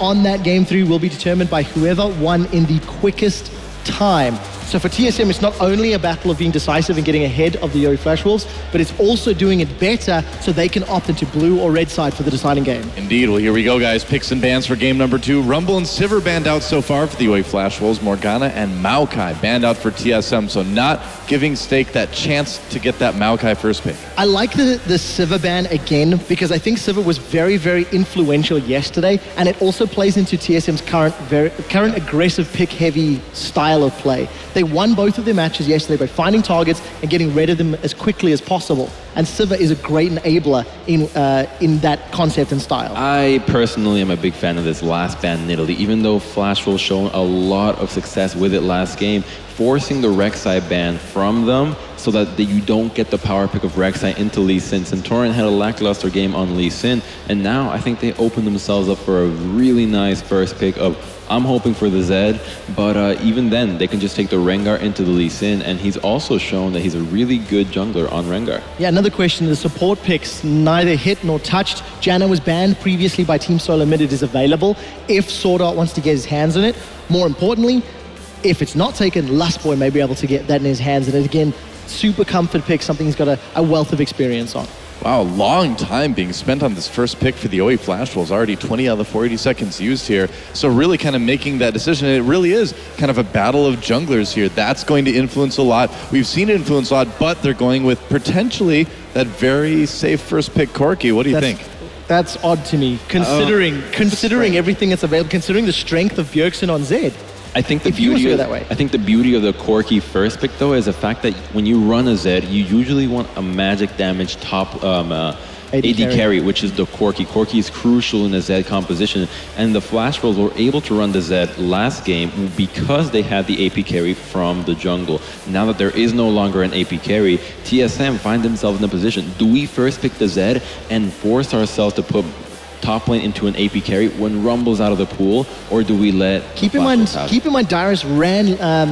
on that game 3 will be determined by whoever won in the quickest time. So for TSM, it's not only a battle of being decisive and getting ahead of the Yori Flash Wolves, but it's also doing it better so they can opt into blue or red side for the deciding game. Indeed. Well, here we go, guys. Picks and bans for game number 2. Rumble and Sivir banned out so far for the Yori Flash Wolves. Morgana and Maokai banned out for TSM, so not giving Stake that chance to get that Maokai first pick. I like the Sivir ban again because I think Sivir was very, very influential yesterday, and it also plays into TSM's current aggressive pick-heavy style of play. They won both of their matches yesterday by finding targets and getting rid of them as quickly as possible. And Sivir is a great enabler in that concept and style. I personally am a big fan of this last ban in Italy, even though Flash will show a lot of success with it last game, forcing the Rek'Sai ban from them so that you don't get the power pick of Rek'Sai into Lee Sin. Santorin had a lackluster game on Lee Sin, and now I think they opened themselves up for a really nice first pick of, I'm hoping for the Zed, but even then, they can just take the Rengar into the Lee Sin, and he's also shown that he's a really good jungler on Rengar. Yeah, another question, the support picks neither hit nor touched. Janna was banned previously by Team Solomid. It is available if SwordArt wants to get his hands on it. More importantly, if it's not taken, Lustboy may be able to get that in his hands. And again, super comfort pick, something he's got a wealth of experience on. Wow, long time being spent on this first pick for the OE Flash Wolves. Already 20 out of the 40 seconds used here. So really kind of making that decision. And it really is kind of a battle of junglers here. That's going to influence a lot. We've seen it influence a lot, but they're going with potentially that very safe first pick Corki. What do you think? That's odd to me, considering everything that's available, considering the strength of Bjergsen on Zed. I think the beauty of the Corki first pick though is the fact that when you run a Zed, you usually want a magic damage top AD carry, which is the Corki. Corki is crucial in the Zed composition, and the Flash Wolves were able to run the Zed last game because they had the AP carry from the jungle. Now that there is no longer an AP carry, TSM find themselves in a position. Do we first pick the Zed and force ourselves to put top lane into an AP carry when Rumble's out of the pool, or do we let keep in mind Dyrus ran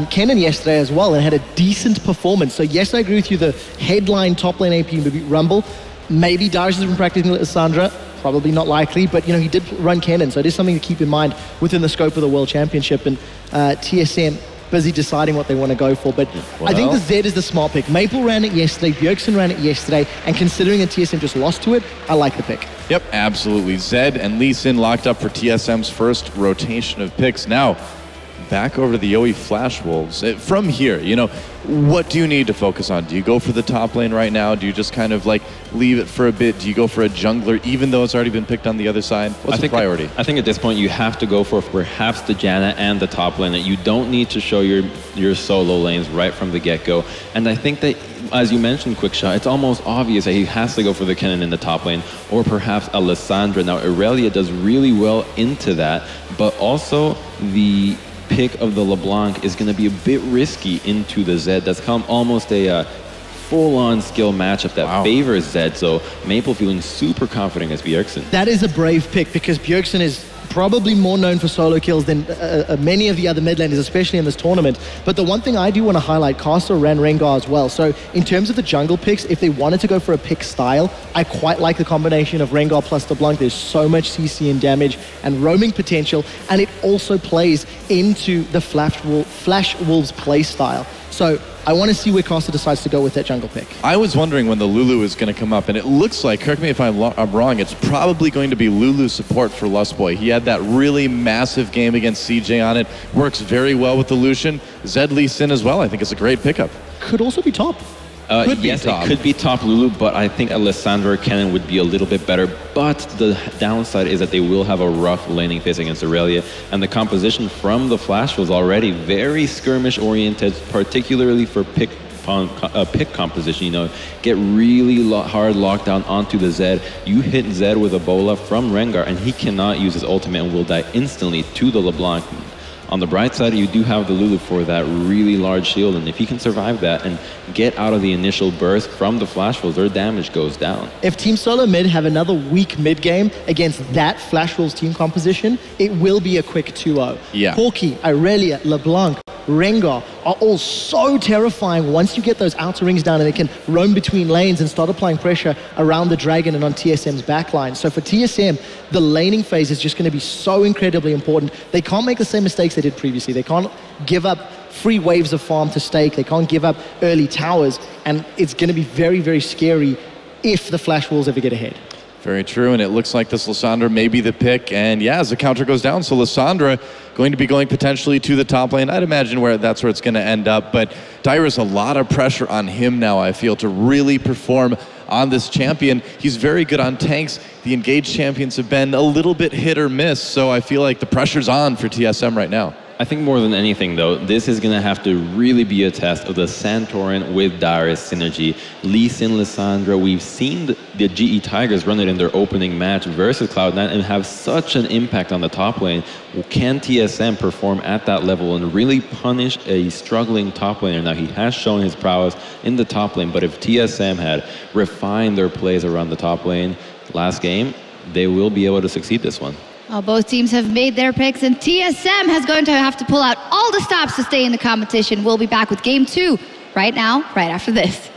Kennen yesterday as well and had a decent performance. So yes, I agree with you, the headline top lane AP would be Rumble. Maybe Dyrus has been practicing Lissandra, probably not likely, but you know, he did run Kennen, so it is something to keep in mind within the scope of the World Championship. And TSM busy deciding what they want to go for, but I think the Zed is the smart pick. Maple ran it yesterday, Bjergsen ran it yesterday, and considering that TSM just lost to it, I like the pick. Yep, absolutely. Zed and Lee Sin locked up for TSM's first rotation of picks. Now, back over to the OE Flash Wolves. From here, you know, what do you need to focus on? Do you go for the top lane right now? Do you just kind of like leave it for a bit? Do you go for a jungler even though it's already been picked on the other side? What's the priority? I think at this point you have to go for perhaps the Janna and the top lane. You don't need to show your solo lanes right from the get-go. And I think that, as you mentioned, QuickShot, it's almost obvious that he has to go for the Kennen in the top lane, or perhaps a Lissandra. Now, Irelia does really well into that, but also the pick of the LeBlanc is going to be a bit risky into the Zed. That's come almost a full-on skill matchup that favors Zed, so Maple feeling super confident as Bjergsen. That is a brave pick because Bjergsen is probably more known for solo kills than many of the other mid laners, especially in this tournament. But the one thing I do want to highlight, Karsa ran Rengar as well. So in terms of the jungle picks, if they wanted to go for a pick style, I quite like the combination of Rengar plus LeBlanc. There's so much CC and damage and roaming potential, and it also plays into the Flash Wolves play style. So I want to see where Karsa decides to go with that jungle pick. I was wondering when the Lulu is going to come up, and it looks like, correct me if I'm wrong, it's probably going to be Lulu support for Lustboy. He had that really massive game against CJ on it. Works very well with the Lucian. Zed Lee Sin as well. I think it's a great pickup. Could also be top. Yes, it could be top Lulu, but I think a Lissandra or Kennen would be a little bit better. But the downside is that they will have a rough laning phase against Irelia, and the composition from the Flash was already very skirmish-oriented, particularly for pick composition. You know, get really hard lockdown onto the Zed. You hit Zed with a bola from Rengar, and he cannot use his ultimate and will die instantly to the LeBlanc. On the bright side, you do have the Lulu for that really large shield, and if he can survive that and get out of the initial burst from the Flash Wolves, their damage goes down. If Team Solomid have another weak mid game against that Flash Wolves team composition, it will be a quick 2-0. Yeah. Corki, Irelia, LeBlanc, Rengar are all so terrifying once you get those outer rings down and they can roam between lanes and start applying pressure around the Dragon and on TSM's backline. So for TSM, the laning phase is just going to be so incredibly important. They can't make the same mistakes they did previously. They can't give up free waves of farm to stake. They can't give up early towers. And it's going to be very, very scary if the Flash Wolves ever get ahead. Very true, and it looks like this Lissandra may be the pick, and yeah, as the counter goes down, so Lissandra going to be going potentially to the top lane. I'd imagine that's where it's going to end up, but Dyrus, a lot of pressure on him now, I feel, to really perform on this champion. He's very good on tanks. The engaged champions have been a little bit hit or miss, so I feel like the pressure's on for TSM right now. I think more than anything, though, this is going to have to really be a test of the Santorin with Dyrus synergy. Lee Sin, Lissandra, we've seen the GE Tigers run it in their opening match versus Cloud9 and have such an impact on the top lane. Can TSM perform at that level and really punish a struggling top laner? Now, he has shown his prowess in the top lane, but if TSM had refined their plays around the top lane last game, they will be able to succeed this one. Well, both teams have made their picks, and TSM is going to have to pull out all the stops to stay in the competition. We'll be back with Game 2 right now, right after this.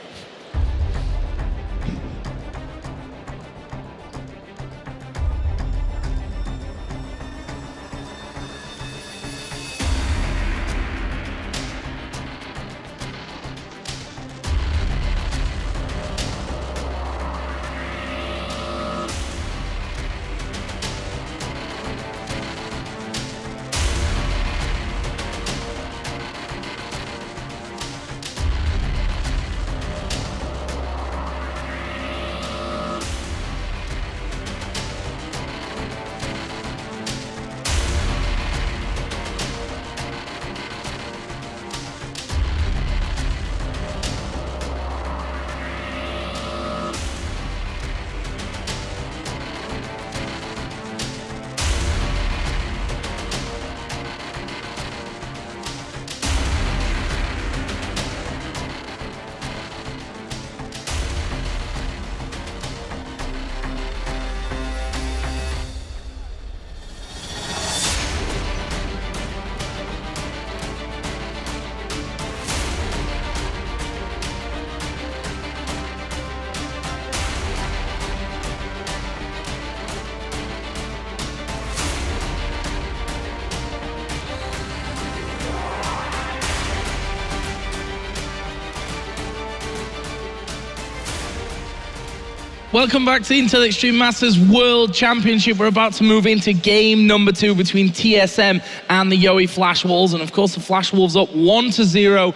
Welcome back to the Intel Extreme Masters World Championship. We're about to move into game number 2 between TSM and the Yowie Flash Wolves. And of course, the Flash Wolves up 1-0.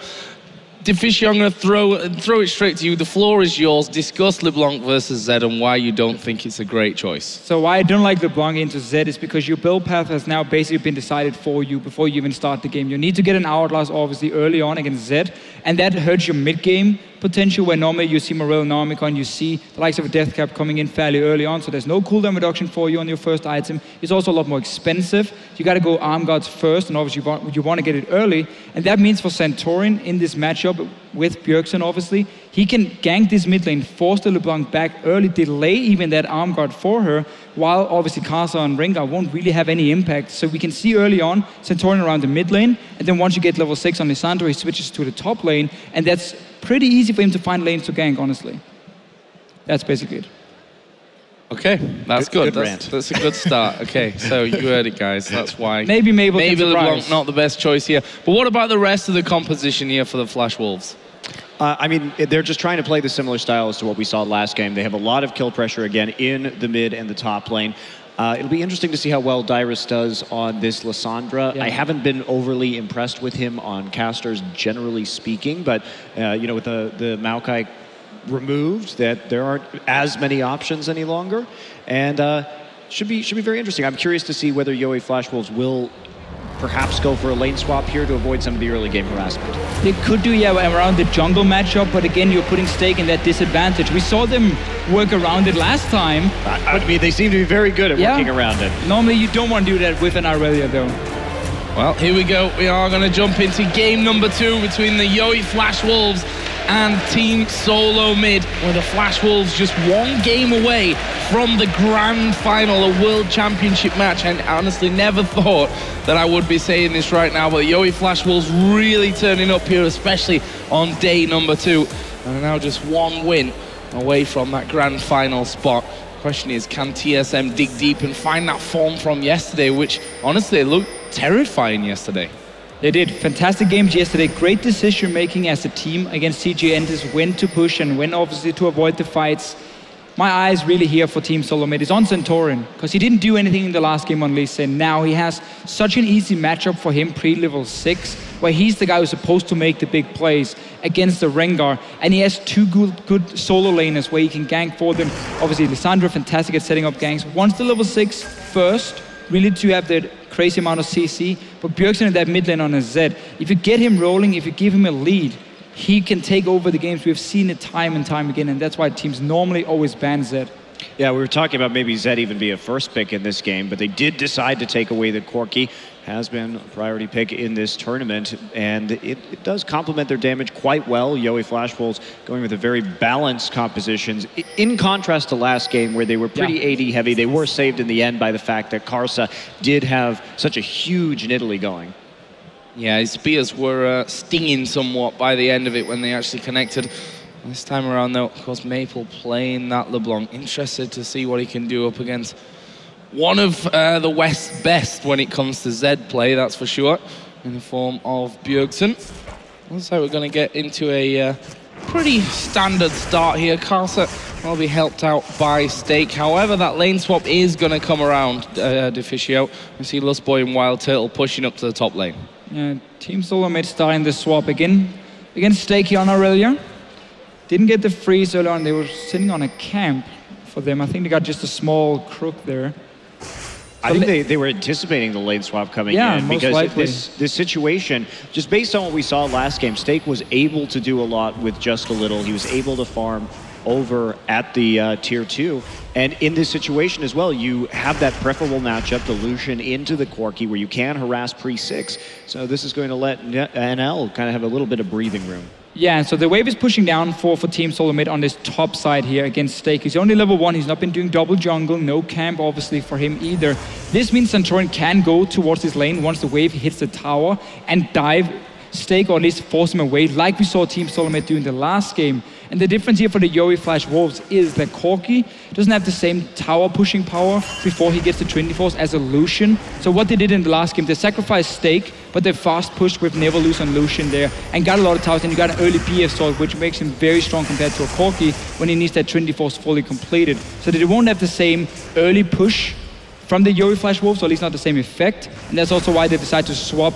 Deficio, I'm going to throw it straight to you. The floor is yours. Discuss LeBlanc versus Zed and why you don't think it's a great choice. So why I don't like LeBlanc into Zed is because your build path has now basically been decided for you before you even start the game. You need to get an Hourglass, obviously, early on against Zed, and that hurts your mid-game potential, where normally you see Morel, Normicon, you see the likes of a Death Cap coming in fairly early on, so there's no cooldown reduction for you on your first item. It's also a lot more expensive. You got to go Arm Guards first, and obviously you want to get it early, and that means for Santorin in this matchup with Bjergsen, obviously, he can gank this mid lane, force the LeBlanc back early, delay even that Arm Guard for her, while obviously Karsa and Rengar won't really have any impact. So we can see early on Santorin around the mid lane, and then once you get level 6 on Lissandra, he switches to the top lane, and that's pretty easy for him to find lanes to gank, honestly. That's basically it. Okay, that's good. That's a good start. Okay, so you heard it, guys. That's why maybe LeBlanc not the best choice here. But what about the rest of the composition here for the Flash Wolves? I mean, they're just trying to play the similar style as to what we saw last game. They have a lot of kill pressure again in the mid and the top lane. It'll be interesting to see how well Dyrus does on this Lissandra. Yeah. I haven't been overly impressed with him on casters, generally speaking, but you know, with the Maokai removed, that there aren't as many options any longer, and should be very interesting. I'm curious to see whether Yowie Flash Wolves will perhaps go for a lane swap here to avoid some of the early game harassment. They could do, yeah, around the jungle matchup, but again, you're putting Stake in that disadvantage. We saw them work around it last time. I mean, they seem to be very good at working around it. Normally, you don't want to do that with an Irelia, though. Well, here we go. We are going to jump into game number 2 between the Yowie Flash Wolves and Team Solomid, where the Flash Wolves just one game away from the grand final, a World Championship match. And I honestly never thought that I would be saying this right now, but the Yowie Flash Wolves really turning up here, especially on day number 2. And now just one win away from that grand final spot. Question is, can TSM dig deep and find that form from yesterday, which honestly looked terrifying yesterday? They did fantastic games yesterday. Great decision making as a team against CG Enders, when to push and when obviously to avoid the fights. My eyes really here for Team Solomid is on Santorin, because he didn't do anything in the last game on Lee Sin. Now he has such an easy matchup for him pre-level 6, where he's the guy who's supposed to make the big plays against the Rengar, and he has 2 good solo laners where he can gank for them. Obviously Lissandra, fantastic at setting up ganks. Once the level 6 first, really to have that crazy amount of CC, but Bjergsen in that mid lane on a Zed, if you get him rolling, if you give him a lead, he can take over the games. We've seen it time and time again, and that's why teams normally always ban Zed. Yeah, we were talking about maybe Zed even be a first pick in this game, but they did decide to take away the Corki. Has been a priority pick in this tournament, and it does complement their damage quite well. Yowie Flash Wolves going with a very balanced compositions. In contrast to last game, where they were pretty AD heavy, they were saved in the end by the fact that Karsa did have such a huge Nidalee going. Yeah, his spears were stinging somewhat by the end of it when they actually connected. This time around, though, of course, Maple playing that LeBlanc. Interested to see what he can do up against one of the West's best when it comes to Zed play, that's for sure, in the form of Bjergsen. Looks like we're going to get into a pretty standard start here. Karsa will be helped out by Stake. However, that lane swap is going to come around Deficio. We see Lustboy and Wildturtle pushing up to the top lane. Yeah, Team Solomid starting the swap again against Stake here on Irelia. Didn't get the freeze early on. They were sitting on a camp for them. I think they got just a small crook there. I think they were anticipating the lane swap coming in, because this situation, just based on what we saw last game, Stake was able to do a lot with just a little. He was able to farm over at the tier 2. And in this situation as well, you have that preferable matchup, the Lucian into the Corki, where you can harass pre-6. So this is going to let NL kind of have a little bit of breathing room. Yeah, so the wave is pushing down for Team Solomid on this top side here against Stake. He's only level 1, he's not been doing double jungle, no camp obviously for him either. This means Santorin can go towards his lane once the wave hits the tower and dive Stake, or at least force him away, like we saw Team Solomid do in the last game. And the difference here for the Yowie Flash Wolves is that Corki doesn't have the same tower pushing power before he gets the Trinity Force as a Lucian. So what they did in the last game, they sacrificed Stake, but they fast pushed with Never Lose on Lucian there and got a lot of towers, and you got an early BF sword, which makes him very strong compared to a Corki when he needs that Trinity Force fully completed. So they won't have the same early push from the Yowie Flash Wolves, or at least not the same effect. And that's also why they decided to swap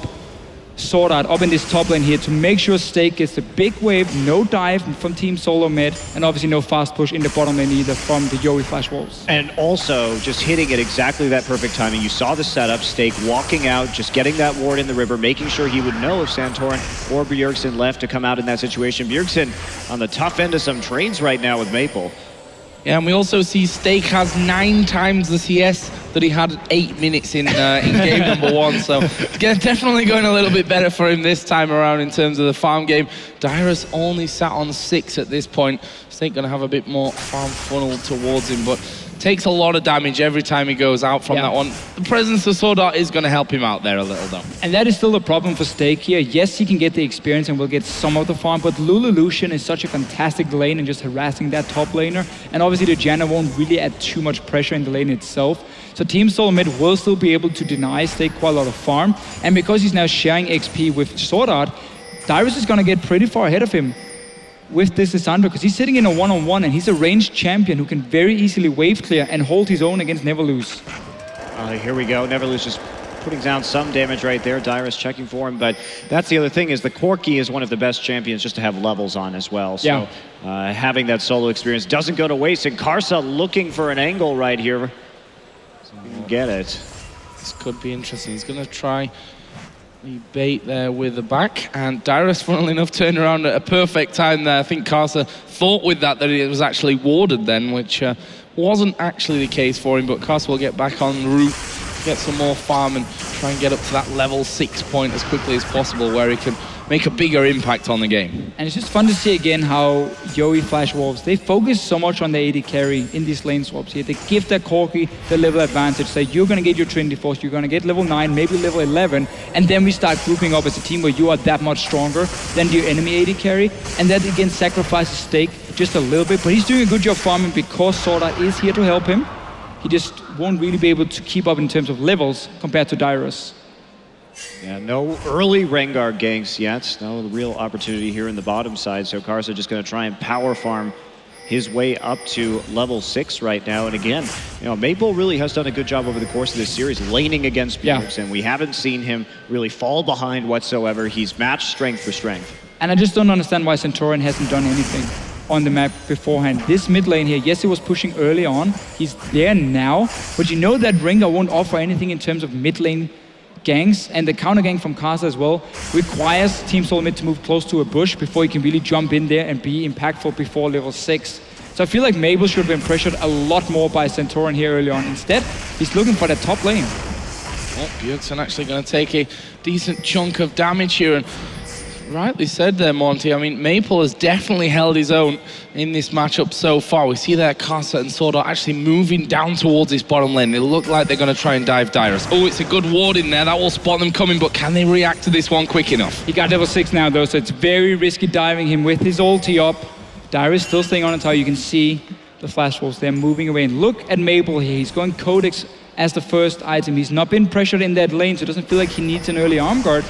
SwordArt up in this top lane here to make sure Stake gets the big wave, no dive from Team Solomid, and obviously no fast push in the bottom lane either from the Yowie Flash Wolves. And also just hitting at exactly that perfect timing. You saw the setup, Stake walking out, just getting that ward in the river, making sure he would know if Santorin or Bjergsen left to come out in that situation. Bjergsen on the tough end of some trades right now with Maple. Yeah, and we also see Stake has 9 times the CS that he had 8 minutes in game number 1. So it's definitely going a little bit better for him this time around in terms of the farm game. Dyrus only sat on 6 at this point. Stake going to have a bit more farm funnel towards him, but takes a lot of damage every time he goes out from that one. The presence of SwordArt is going to help him out there a little though. And that is still a problem for Stake here. Yes, he can get the experience and will get some of the farm, but Lulu Lucian is such a fantastic lane and just harassing that top laner. And obviously the Janna won't really add too much pressure in the lane itself. So Team Solomid will still be able to deny Stake quite a lot of farm. And because he's now sharing XP with SwordArt, Dyrus is going to get pretty far ahead of him with this Lissandra, because he's sitting in a one-on-one and he's a ranged champion who can very easily wave clear and hold his own against Never Lose. Here we go. Never Lose just putting down some damage right there. Dyrus checking for him, but that's the other thing, is the Corki is one of the best champions just to have levels on as well. So having that solo experience doesn't go to waste, and Karsa looking for an angle right here. So he can get it. This could be interesting. He's going to try the bait there with the back, and Dyrus, funnily enough, turned around at a perfect time there. I think Karsa thought with that it was actually warded then, which wasn't actually the case for him, but Karsa will get back en route, get some more farm and try and get up to that level 6 point as quickly as possible, where he can make a bigger impact on the game. And it's just fun to see again how Yowie Flash Wolves, they focus so much on the AD carry in these lane swaps here. They give their Corki the level advantage, say you're going to get your Trinity Force, you're going to get level 9, maybe level 11, and then we start grouping up as a team where you are that much stronger than your enemy AD carry, and that again sacrifices Stake just a little bit, but he's doing a good job farming because SwordArt is here to help him. He just won't really be able to keep up in terms of levels compared to Dyrus. Yeah, no early Rengar ganks yet. No real opportunity here in the bottom side. So Karsa just going to try and power farm his way up to level 6 right now. And again, you know, Maple really has done a good job over the course of this series laning against Bjergsen. Yeah. We haven't seen him really fall behind whatsoever. He's matched strength for strength. And I just don't understand why Santorin hasn't done anything on the map beforehand. This mid lane here, yes, he was pushing early on. He's there now, but you know that Rengar won't offer anything in terms of mid lane ganks, and the counter gank from Karsa as well requires Team Solomid to move close to a bush before he can really jump in there and be impactful before level 6. So I feel like Mabel should have been pressured a lot more by Santorin here early on. Instead, he's looking for that top lane. Well, Bjergsen actually going to take a decent chunk of damage here, and rightly said there, Monty. I mean, Maple has definitely held his own in this matchup so far. We see there Karsa and SwordArt actually moving down towards this bottom lane. They look like they're going to try and dive Dyrus. Oh, it's a good ward in there. That will spot them coming, but can they react to this one quick enough? He got level 6 now, though, so it's very risky diving him with his ulti up. Dyrus still staying on the tower. You can see the Flash Wolves. They're moving away. And look at Maple here. He's going Codex as the first item. He's not been pressured in that lane, so it doesn't feel like he needs an early arm guard.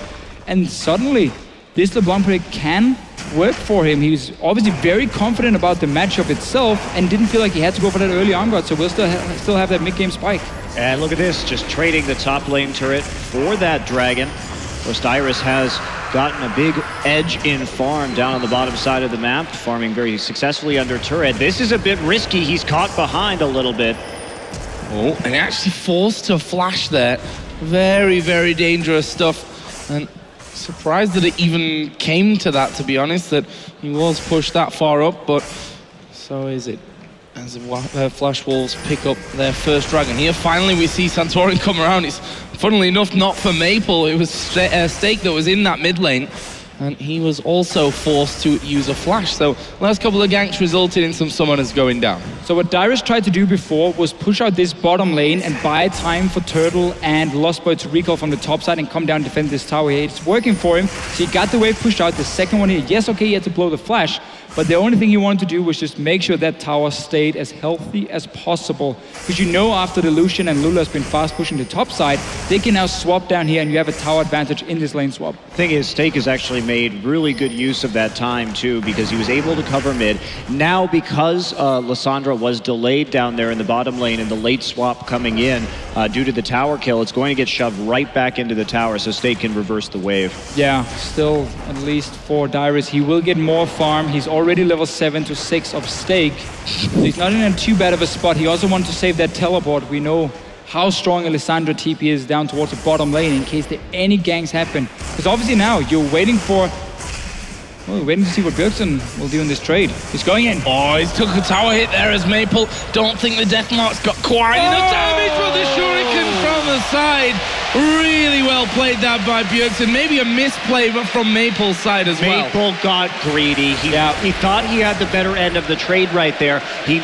And suddenly, this LeBlanc play can work for him. He was obviously very confident about the matchup itself and didn't feel like he had to go for that early arm guard, so we'll still have that mid-game spike. And look at this, just trading the top lane turret for that dragon. Of course, Dyrus has gotten a big edge in farm down on the bottom side of the map, farming very successfully under turret. This is a bit risky. He's caught behind a little bit. Oh, and actually forced to flash there. Very, very dangerous stuff. And surprised that it even came to that, to be honest, that he was pushed that far up, but so is it. As the Flash Wolves pick up their first dragon. Here, finally, we see Santorin come around. It's, funnily enough, not for Maple. It was Stake that was in that mid lane, and he was also forced to use a flash. So last couple of ganks resulted in some summoners going down. So what Dyrus tried to do before was push out this bottom lane and buy time for Turtle and Lustboy to recall from the top side and come down and defend this tower here. It's working for him. So he got the wave pushed out. The second one here, yes, okay, he had to blow the flash, but the only thing he wanted to do was just make sure that tower stayed as healthy as possible. Because you know after the Lucian and Lulu has been fast pushing the top side, they can now swap down here and you have a tower advantage in this lane swap. Thing is, Stake has actually made really good use of that time too, because he was able to cover mid. Now because Lissandra was delayed down there in the bottom lane and the late swap coming in due to the tower kill, it's going to get shoved right back into the tower so Stake can reverse the wave. Yeah, still at least for Dyrus, he will get more farm. He's already level 7 to 6 of Stake. So he's not in a too bad of a spot. He also wanted to save that teleport. We know how strong a Lissandra TP is down towards the bottom lane in case there any ganks happen. Because obviously now you're waiting for... Well, waiting to see what Bjergsen will do in this trade. He's going in. Oh, he's took a tower hit there as Maple. Don't think the Deathmark's got quite enough damage for the Shuriken from the side. Really well played that by Bjergsen. Maybe a misplay from Maple's side as well. Maple got greedy. He thought he had the better end of the trade right there. He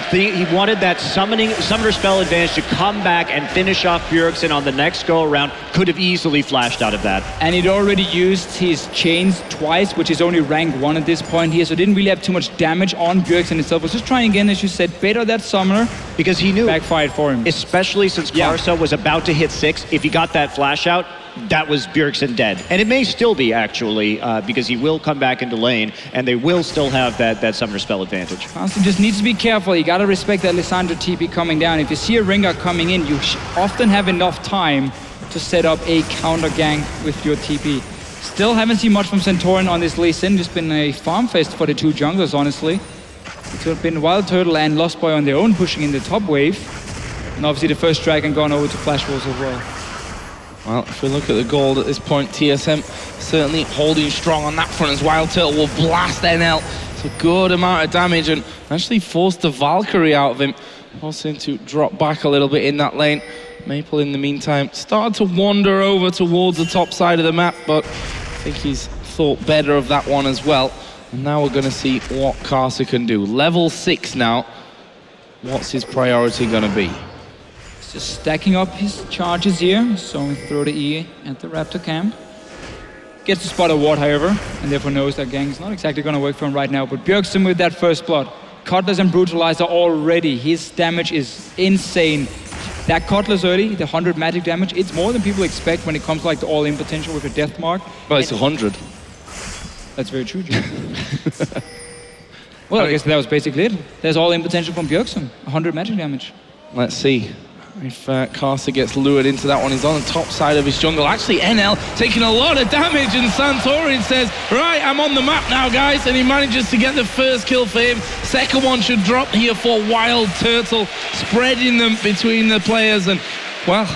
wanted that summoner spell advantage to come back and finish off Bjergsen on the next go around. Could have easily flashed out of that. And he'd already used his chains twice, which is only rank 1 at this point here, so didn't really have too much damage on Bjergsen itself. Was just trying again, as you said, better that summoner. Because he knew. Backfired for him. Especially since Karsa was about to hit 6. If he got that flash out, that was Bjergsen dead. And it may still be, actually, because he will come back into lane, and they will still have that summoner spell advantage. Constantine just needs to be careful. You got to respect that Lissandra TP coming down. If you see a Rengar coming in, you often have enough time to set up a counter gank with your TP. Still haven't seen much from Santorin on this Lee Sin. Just been a farm fest for the two junglers, honestly. It's been Wildturtle and Lustboy on their own pushing in the top wave. And obviously the first dragon gone over to Flash Wolves as well. Well, if we look at the gold at this point, TSM certainly holding strong on that front as Wildturtle will blast NL. It's a good amount of damage and actually forced the Valkyrie out of him. Forced him to drop back a little bit in that lane. Maple, in the meantime, started to wander over towards the top side of the map, but I think he's thought better of that one as well. And now we're going to see what Karsa can do. Level 6 now. What's his priority going to be? He's just stacking up his charges here. So we throw the E at the Raptor camp. Gets to spot a ward, however, and therefore knows that gang is not exactly going to work for him right now. But Bjergsen with that first blood. Cutlass and Brutalizer already. His damage is insane. That Cutlass early, the 100 magic damage, it's more than people expect when it comes to like the all-in potential with a death mark. Well, it's 100. That's very true, Jim. Well, I guess that was basically it. There's all-in potential from Bjergsen. 100 magic damage. Let's see if Karsa gets lured into that one. He's on the top side of his jungle. Actually, NL taking a lot of damage, and Santorin says, right, I'm on the map now, guys, and he manages to get the first kill for him. Second one should drop here for Wildturtle, spreading them between the players, and, well,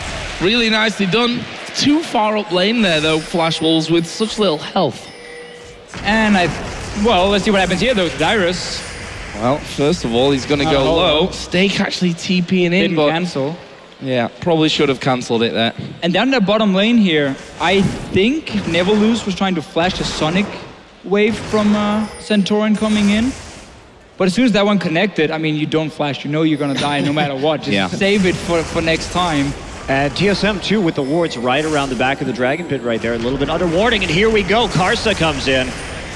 really nicely done. Too far up lane there, though, Flash Wolves, with such little health. And well, let's see what happens here, though, with Dyrus. Well, first of all, he's going to go low. Stake actually TPing in, but cancel. Yeah, probably should have cancelled it there. And down the bottom lane here, I think Neverloose was trying to flash the Sonic wave from Santorin coming in. But as soon as that one connected, I mean, you don't flash. You know you're going to die no matter what. Just save it for next time. And TSM, too, with the wards right around the back of the Dragon Pit right there. A little bit under warding, and here we go. Karsa comes in.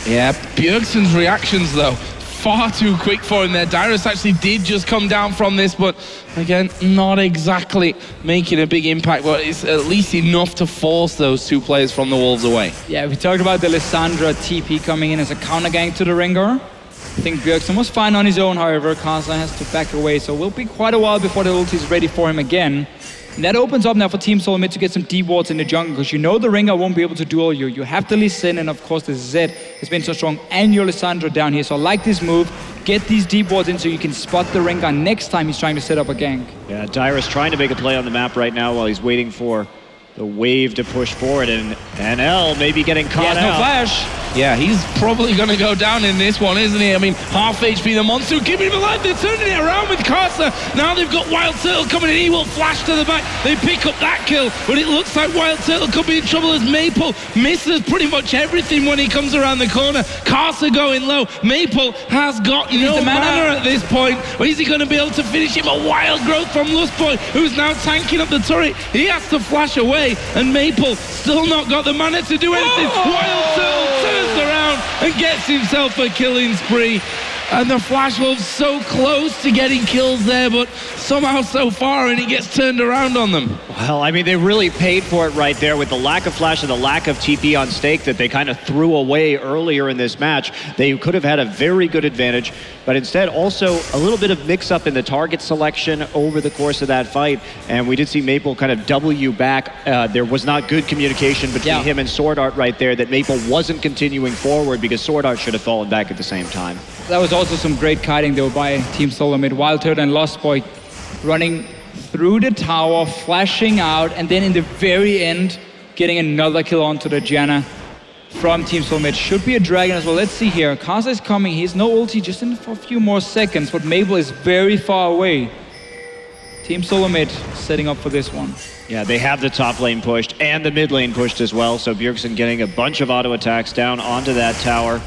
Yeah, Bjergsen's reactions, though, far too quick for him there. Dyrus actually did just come down from this, but again, not exactly making a big impact, but it's at least enough to force those two players from the Wolves away. Yeah, we talked about the Lissandra TP coming in as a counter gank to the Rengar. I think Bjergsen was fine on his own, however. Karsa has to back away, so it will be quite a while before the ulti is ready for him again. And that opens up now for Team Solomid to get some deep wards in the jungle, because you know the Rengar won't be able to duel you. You have the Lee Sin, and of course the Zed has been so strong, and your Lissandra down here. So I like this move. Get these deep wards in so you can spot the Rengar next time he's trying to set up a gank. Yeah, Dyrus trying to make a play on the map right now while he's waiting for the wave to push forward, and NL maybe getting caught out. No flash. Yeah, he's probably going to go down in this one, isn't he? I mean, half HP, the Monsoon keeping him alive. They're turning it around with Karsa. Now they've got Wildturtle coming in. He will flash to the back. They pick up that kill, but it looks like Wildturtle could be in trouble as Maple misses pretty much everything when he comes around the corner. Karsa going low. Maple has got no mana at this point. Or is he going to be able to finish him? A wild growth from Lustboy, who's now tanking up the turret. He has to flash away, and Maple still not got the mana to do anything. Wildturtle turns around and gets himself a killing spree. And the Flash Wolves so close to getting kills there, but somehow so far, and he gets turned around on them. Well, I mean, they really paid for it right there with the lack of flash and the lack of TP on stake that they kind of threw away earlier in this match. They could have had a very good advantage, but instead also a little bit of mix-up in the target selection over the course of that fight. And we did see Maple kind of W back. There was not good communication between him and SwordArt right there, that Maple wasn't continuing forward because SwordArt should have fallen back at the same time. That was also some great kiting though by Team Solomid. Wildturtle and Lustboy running through the tower, flashing out, and then in the very end, getting another kill onto the Janna from Team Solomid. Should be a dragon as well. Let's see here. Karsa is coming. He's no ulti, just in for a few more seconds, but Maple is very far away. Team Solomid setting up for this one. Yeah, they have the top lane pushed and the mid lane pushed as well, so Bjergsen getting a bunch of auto attacks down onto that tower.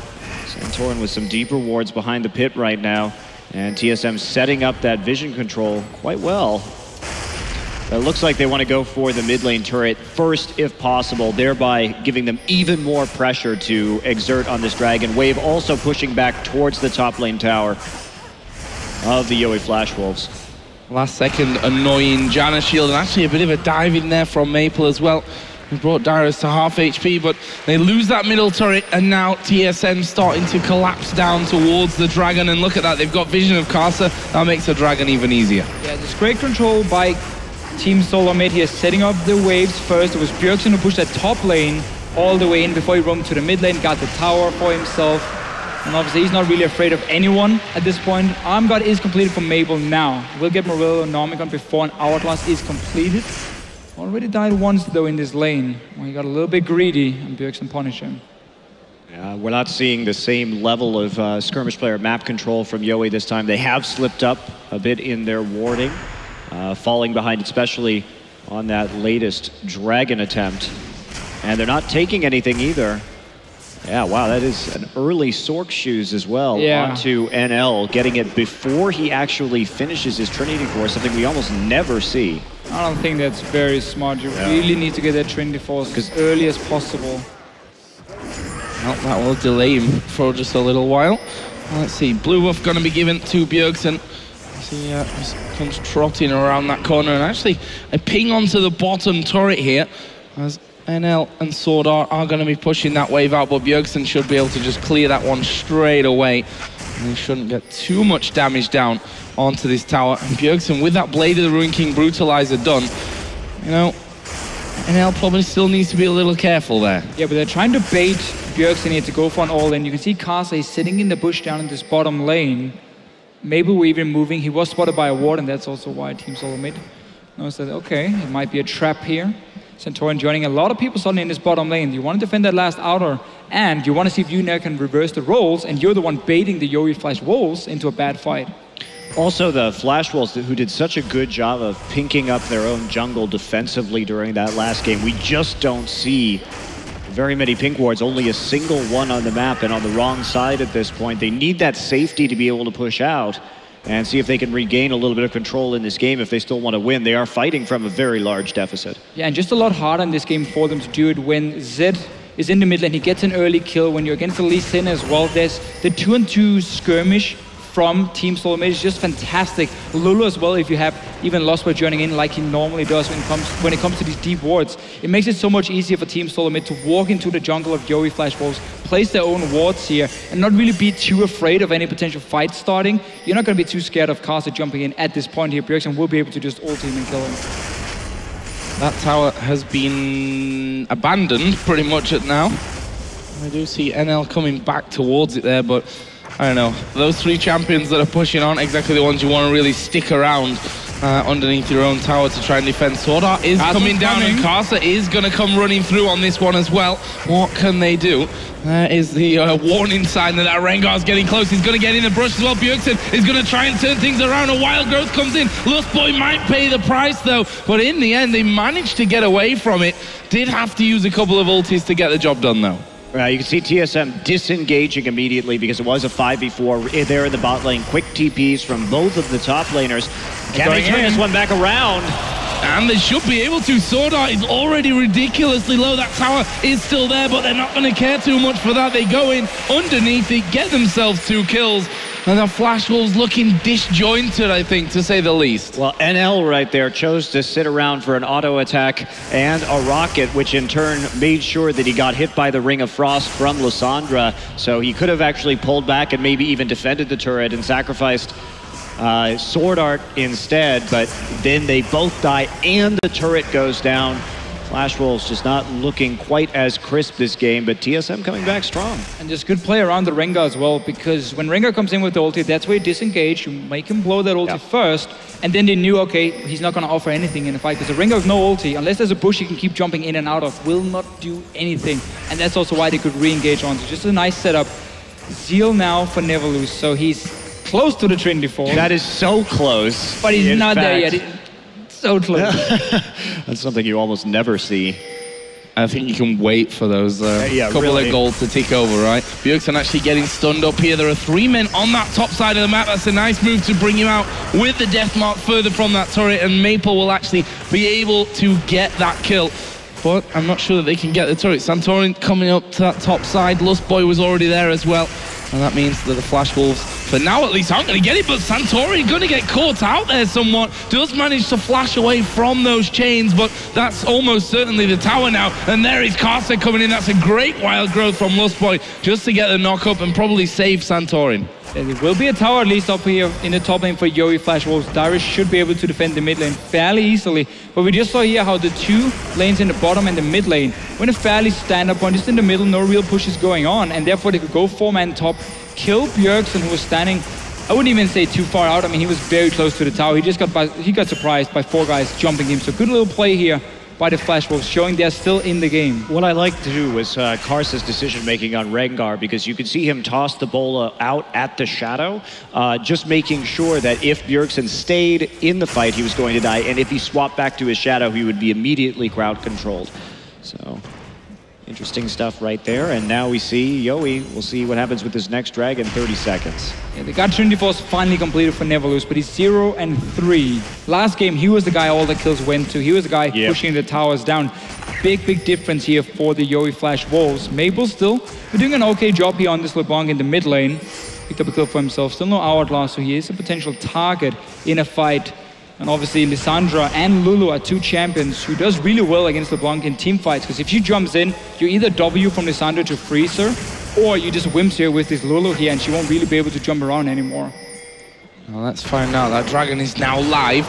Santorin with some deeper wards behind the pit right now, and TSM setting up that vision control quite well. It looks like they want to go for the mid lane turret first if possible, thereby giving them even more pressure to exert on this dragon wave, also pushing back towards the top lane tower of the Yowie Flash Wolves. Last second annoying Janna shield, and actually a bit of a dive in there from Maple as well. We brought Dyrus to half HP, but they lose that middle turret, and now TSM starting to collapse down towards the dragon. And look at that, they've got vision of Karsa. That makes the dragon even easier. Yeah, this great control by Team Solomid here, setting up the waves first. It was Bjergsen who pushed that top lane all the way in before he roamed to the mid lane, got the tower for himself. And obviously he's not really afraid of anyone at this point. Arm guard is completed for Maple now. We'll get Morello and Normicon before an Hourglass is completed. Already died once though in this lane, where he got a little bit greedy and Bjergsen punished him. Yeah, we're not seeing the same level of skirmish player map control from Yowie this time. They have slipped up a bit in their warding, falling behind especially on that latest dragon attempt. And they're not taking anything either. Yeah, wow, that is an early Sork shoes as well onto NL, getting it before he actually finishes his Trinity Force, something we almost never see. I don't think that's very smart. You really need to get that Trinity Force as early as possible. Well, that will delay him for just a little while. Let's see, blue buff going to be given to Bjergsen. He comes trotting around that corner, and actually a ping onto the bottom turret here as NL and SwordArt are going to be pushing that wave out, but Bjergsen should be able to just clear that one straight away. And he shouldn't get too much damage down onto this tower. And Bjergsen, with that Blade of the Ruin King Brutalizer done, you know, NL probably still needs to be a little careful there. Yeah, but they're trying to bait Bjergsen here to go for an all-in. You can see Karsa is sitting in the bush down in this bottom lane. Maybe we're even moving. He was spotted by a ward, and that's also why Team Solomid knows that, okay, it might be a trap here. Santorin joining a lot of people suddenly in this bottom lane. You want to defend that last outer, and you want to see if you now can reverse the roles, and you're the one baiting the Yori Flash Wolves into a bad fight. Also, the Flash Wolves, who did such a good job of pinking up their own jungle defensively during that last game. We just don't see very many pink wards, only a single one on the map and on the wrong side at this point. They need that safety to be able to push out and see if they can regain a little bit of control in this game if they still want to win. They are fighting from a very large deficit. Yeah, and just a lot harder in this game for them to do it when Zed is in the middle and he gets an early kill. When you're against the Lee Sin as well, there's the 2-on-2 skirmish from Team Solomid is just fantastic. Lulu as well, if you have even Lustboy joining in like he normally does when it comes to these deep wards. It makes it so much easier for Team Solomid to walk into the jungle of Yori Flash Wolves, place their own wards here, and not really be too afraid of any potential fight starting. You're not going to be too scared of Karsa jumping in at this point here. Bjergsen will be able to just ult him and kill him. That tower has been abandoned pretty much at now. I do see NL coming back towards it there, but I don't know. Those three champions that are pushing aren't exactly the ones you want to really stick around underneath your own tower to try and defend. SwordArt is coming down, and Karsa is going to come running through on this one as well. What can they do? There is the warning sign that Rengar is getting close. He's going to get in the brush as well. Bjergsen is going to try and turn things around. A Wild Growth comes in. Lustboy might pay the price though, but in the end they managed to get away from it. Did have to use a couple of ultis to get the job done though. You can see TSM disengaging immediately because it was a 5v4 there in the bot lane. Quick TPs from both of the top laners. Can they turn this one back around? And they should be able to. SwordArt is already ridiculously low. That tower is still there, but they're not going to care too much for that. They go in underneath it, get themselves 2 kills. And the Flash Wolves looking disjointed, I think, to say the least. Well, NL right there chose to sit around for an auto attack and a rocket, which in turn made sure that he got hit by the Ring of Frost from Lissandra. So he could have actually pulled back and maybe even defended the turret and sacrificed SwordArt instead, but then they both die and the turret goes down. Flash Wolves just not looking quite as crisp this game, but TSM coming back strong. And just good play around the Rengar as well, because when Rengar comes in with the ulti, that's where you disengage, you make him blow that ulti first, and then they knew, okay, he's not going to offer anything in the fight, because the Rengar with no ulti, unless there's a bush he can keep jumping in and out of, will not do anything. And that's also why they could re-engage on. So just a nice setup. Zeal now for Never Lose, so he's close to the Trinity Force. That is so close. But he's not there yet. So close. That's something you almost never see. I think you can wait for those couple of goals to tick over, right? Bjergsen actually getting stunned up here. There are 3 men on that top side of the map. That's a nice move to bring him out with the death mark further from that turret, and Maple will actually be able to get that kill. But I'm not sure that they can get the turret. Santorin coming up to that top side. Lustboy was already there as well. And that means that the Flash Wolves, for now at least, aren't going to get it, but Santorin going to get caught out there somewhat. Does manage to flash away from those chains, but that's almost certainly the tower now. And there is Karsa coming in. That's a great Wild Growth from Lustboy just to get the knock up and probably save Santorin. There will be a tower at least up here in the top lane for Yori Flash Wolves. Dyrus should be able to defend the mid lane fairly easily. But we just saw here how the 2 lanes in the bottom and the mid lane were in a fairly stand-up point, just in the middle, no real pushes going on. And therefore they could go 4-man top, kill Bjergsen, who was standing, I wouldn't even say too far out. I mean, he was very close to the tower. He got surprised by 4 guys jumping him. So good little play here by the Flash Wolves, showing they're still in the game. What I liked too was Karsa's decision-making on Rengar, because you could see him toss the bola out at the shadow, just making sure that if Bjergsen stayed in the fight, he was going to die, and if he swapped back to his shadow, he would be immediately crowd controlled. So Interesting stuff right there. And now we see Yowie. We'll see what happens with this next dragon. 30 seconds. Yeah, the God Trinity Force finally completed for Neverlose, but he's 0-3. Last game, he was the guy all the kills went to. He was the guy pushing the towers down. Big difference here for the Yowie Flash Wolves. Maple still doing an okay job here on this LeBlanc in the mid lane. Picked up a kill for himself. Still no Hourglass, so he is a potential target in a fight. And obviously, Lissandra and Lulu are two champions who does really well against LeBlanc in team fights. Because if she jumps in, you either W from Lissandra to freeze her, or you just wimps her with this Lulu here, and she won't really be able to jump around anymore. Well, let's find out. That dragon is now live.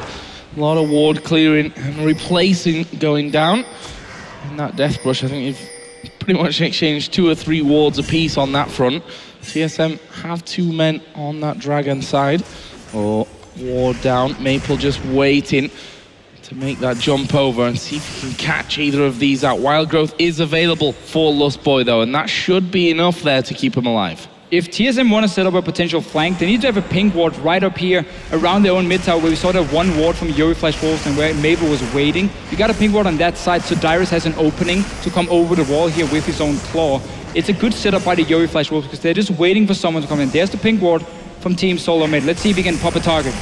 A lot of ward clearing and replacing going down. And that Death Brush, I think you've pretty much exchanged 2 or 3 wards apiece on that front. TSM have 2 men on that dragon side. Oh. Ward down, Maple just waiting to make that jump over and see if he can catch either of these out. Wild Growth is available for Lustboy though, and that should be enough there to keep him alive. If TSM want to set up a potential flank, they need to have a pink ward right up here around their own mid tower where we saw that 1 ward from Yowie Flash Wolves and where Maple was waiting. You got a pink ward on that side, so Dyrus has an opening to come over the wall here with his own claw. It's a good setup by the Yowie Flash Wolves because they're just waiting for someone to come in. There's the pink ward from Team Solomid. Let's see if he can pop a target.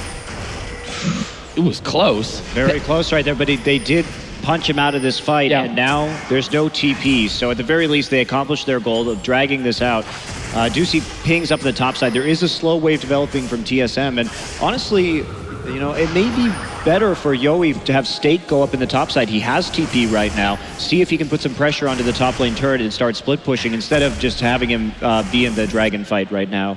It was close. Very close right there, but they did punch him out of this fight, and now there's no TP. So at the very least, they accomplished their goal of dragging this out. Do see pings up the top side. There is a slow wave developing from TSM, and honestly, you know, it may be better for Yowie to have Stake go up in the top side. He has TP right now. See if he can put some pressure onto the top lane turret and start split pushing instead of just having him be in the dragon fight right now.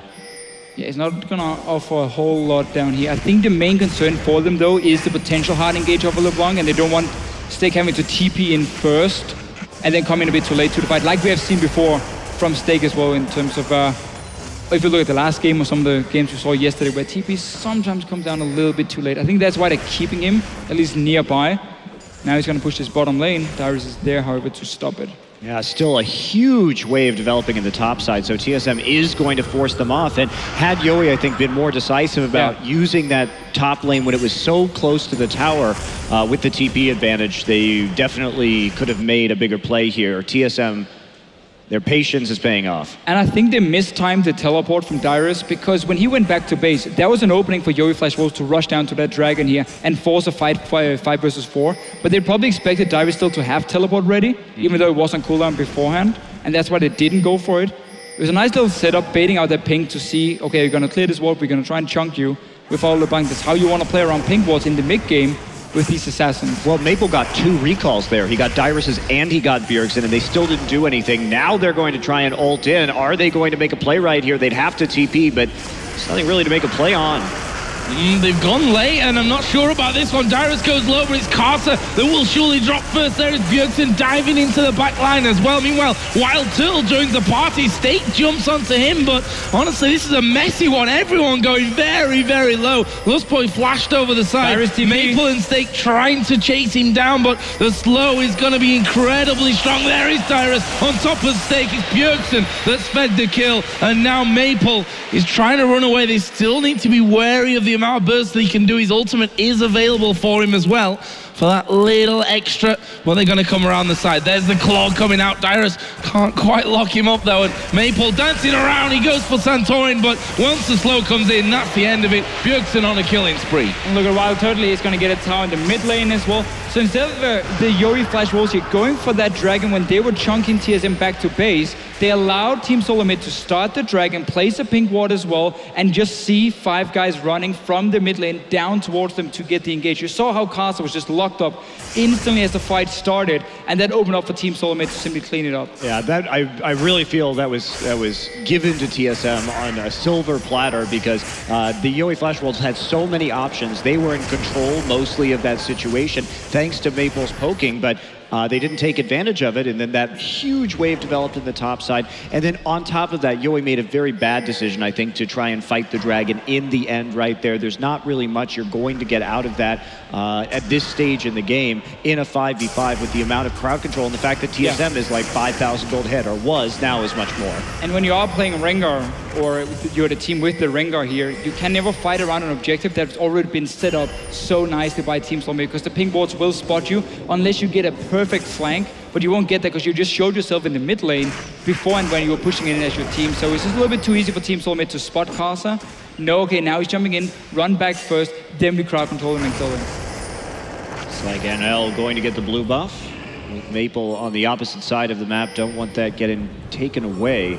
Yeah, it's not going to offer a whole lot down here. I think the main concern for them, though, is the potential hard engage of a LeBlanc, and they don't want Stake having to TP in first and then come in a bit too late to the fight, like we have seen before from Stake as well in terms of, if you look at the last game or some of the games we saw yesterday where TP sometimes comes down a little bit too late. I think that's why they're keeping him at least nearby. Now he's going to push this bottom lane. Dyrus is there, however, to stop it. Yeah, still a huge wave developing in the top side, so TSM is going to force them off. And had Yowie, I think, been more decisive about using that top lane when it was so close to the tower with the TP advantage, they definitely could have made a bigger play here. TSM, their patience is paying off. And I think they mistimed the teleport from Dyrus because when he went back to base, there was an opening for Yowie Flash Wolves to rush down to that dragon here and force a 5 versus 4. But they probably expected Dyrus still to have teleport ready, even though it was on cooldown beforehand. And that's why they didn't go for it. It was a nice little setup, baiting out that pink to see, okay, you're going to clear this ward, we're going to try and chunk you with all LeBlanc. That's how you want to play around pink wards in the mid game with these assassins. Well, Maple got 2 recalls there. He got Dyrus's and he got Bjergsen, and they still didn't do anything. Now they're going to try and ult in. Are they going to make a play right here? They'd have to TP, but there's nothing really to make a play on. They've gone late, and I'm not sure about this one. Dyrus goes low, but it's Karsa that will surely drop first. There is Bjergsen diving into the back line as well. Meanwhile, Wildturtle joins the party. Stake jumps onto him, but honestly, this is a messy one. Everyone going very, very low. Lustboy flashed over the side. Maple and Stake trying to chase him down, but the slow is going to be incredibly strong. There is Dyrus on top of Stake. It's Bjergsen that's fed the kill, and now Maple is trying to run away. They still need to be wary of the amount of burst that he can do. His ultimate is available for him as well for that little extra. Well, they're going to come around the side. There's the claw coming out. Dyrus can't quite lock him up though, and Maple dancing around. He goes for Santorin, but once the slow comes in, that's the end of it. Bjergsen on a killing spree. And look at Wildturtle. He's going to get a tower in the mid lane as well. So instead of the Yowie Flash Wolves here going for that dragon when they were chunking TSM back to base, they allowed Team Solomid to start the dragon, place a pink ward as well, and just see 5 guys running from the mid lane down towards them to get the engage. You saw how Karsa was just locked up instantly as the fight started, and that opened up for Team Solomid to simply clean it up. Yeah, that I really feel that was given to TSM on a silver platter because the Yowie Flash Wolves had so many options. They were in control mostly of that situation thanks to Maple's poking, but they didn't take advantage of it, and then that huge wave developed in the top side. And then on top of that, Yowie made a very bad decision, I think, to try and fight the dragon in the end right there. There's not really much you're going to get out of that at this stage in the game in a 5v5 with the amount of crowd control and the fact that TSM is like 5,000 gold ahead, or was, now is much more. And when you are playing Rengar, or you're the team with the Rengar here, you can never fight around an objective that's already been set up so nicely by Team Solomid, because the pink wards will spot you unless you get a perfect flank. but you won't get that because you just showed yourself in the mid lane before and when you were pushing in as your team. So it's just a little bit too easy for Team Solomid to spot Karsa. No, okay, now he's jumping in, run back first, then we crowd control him and kill him. It's like NL going to get the blue buff. With Maple on the opposite side of the map, don't want that getting taken away.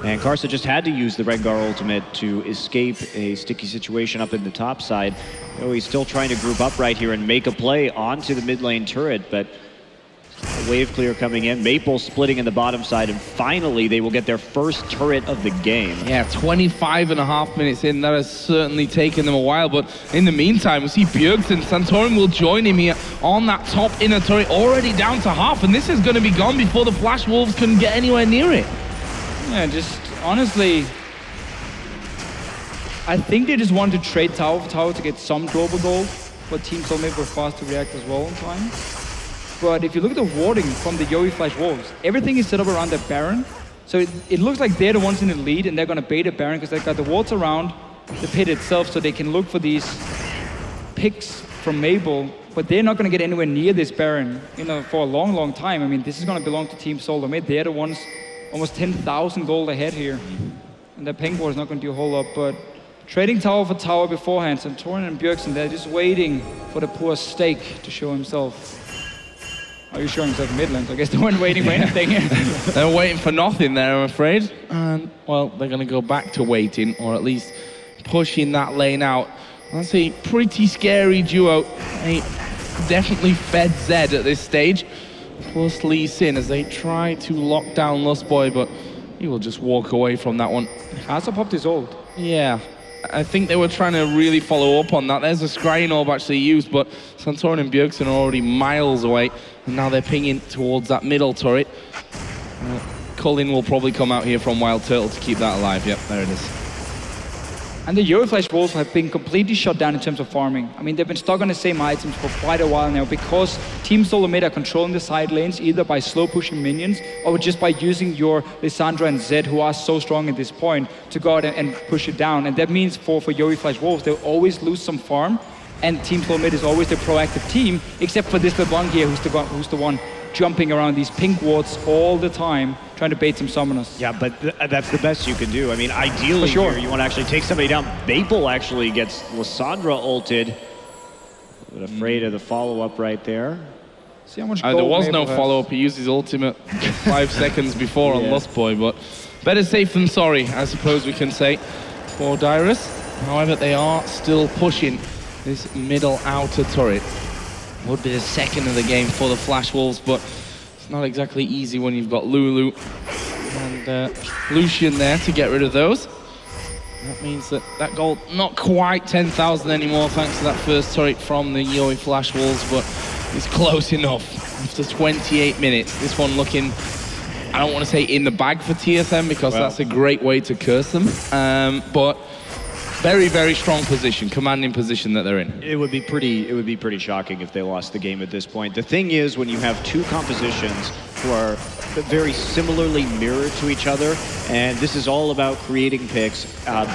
And Karsa just had to use the Rengar ultimate to escape a sticky situation up in the top side. Oh, he's still trying to group up right here and make a play onto the mid lane turret, but a wave clear coming in. Maple splitting in the bottom side, and finally they will get their first turret of the game. Yeah, 25.5 minutes in. That has certainly taken them a while, but in the meantime, we see Bjergsen. Santorin will join him here on that top inner turret, already down to half, and this is going to be gone before the Flash Wolves can get anywhere near it. Yeah, just honestly, I think they just wanted to trade tower for tower to get some global gold, but Team Solomid were fast to react as well in time. But if you look at the warding from the Yowie Flash Wolves, everything is set up around that Baron. So it looks like they're the ones in the lead, and they're going to bait a Baron because they've got the wards around the pit itself, so they can look for these picks from Maple. But they're not going to get anywhere near this Baron, you know, for a long, long time. I mean, this is going to belong to Team Solomid. They're the ones almost 10,000 gold ahead here. And the ping ward is not going to do a whole lot, but trading tower for tower beforehand, Santorin and Bjergsen, they're just waiting for the poor Stake to show himself. Are you showing himself Midlands? I guess they weren't waiting for anything. They're waiting for nothing there, I'm afraid. And, well, they're going to go back to waiting, or at least pushing that lane out. That's a pretty scary duo. They definitely fed Zed at this stage. Plus Lee Sin as they try to lock down Lustboy, but he will just walk away from that one. Karsa popped his ult. Yeah, I think they were trying to really follow up on that. There's a scrying orb actually used, but Santorin and Bjergsen are already miles away, and now they're pinging towards that middle turret. Cullen will probably come out here from Wildturtle to keep that alive. Yep, there it is. And the Yowie Flash Wolves have been completely shut down in terms of farming. I mean, they've been stuck on the same items for quite a while now because Team Solomid are controlling the side lanes either by slow pushing minions or just by using your Lissandra and Zed, who are so strong at this point, to go out and push it down. And that means for Yowie Flash Wolves, they'll always lose some farm, and Team Solomid is always the proactive team, except for this LeBlanc here, who's the one jumping around these pink wards all the time, trying to bait some summoners. Yeah, but that's the best you can do. I mean, ideally here, you want to actually take somebody down. Maple actually gets Lissandra ulted. But afraid of the follow-up right there. See how much there was no follow-up. He used his ultimate 5 seconds before on Lustboy, but better safe than sorry, I suppose we can say, for Dyrus. However, they are still pushing this middle outer turret. Would be the second of the game for the Flash Wolves, but it's not exactly easy when you've got Lulu and Lucian there to get rid of those. That means that goal not quite 10,000 anymore thanks to that first turret from the Yowie Flash Wolves, but it's close enough. After 28 minutes, this one looking, I don't want to say in the bag for TSM because that's a great way to curse them, but very, very strong position, commanding position that they're in. It would be pretty shocking if they lost the game at this point. The thing is, when you have two compositions who are very similarly mirrored to each other, and this is all about creating picks,